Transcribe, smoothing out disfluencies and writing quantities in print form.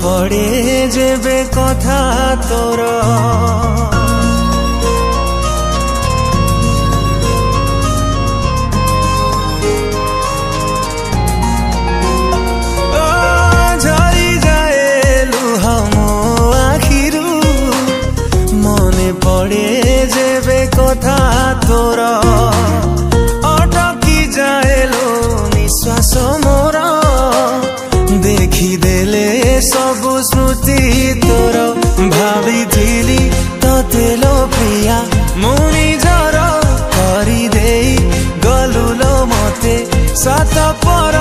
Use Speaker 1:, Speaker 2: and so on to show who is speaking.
Speaker 1: पड़े जेबे कथा तोर झरी जाए लुह मो आखिरु मने पड़े जेबे कथा तोर अटकी जाए लो निश्वास मोर देखिदेले सबु स्मृति तोर भावी थिली तते लो प्रिया मुनि जर करिदेई गलुलो मते सात पर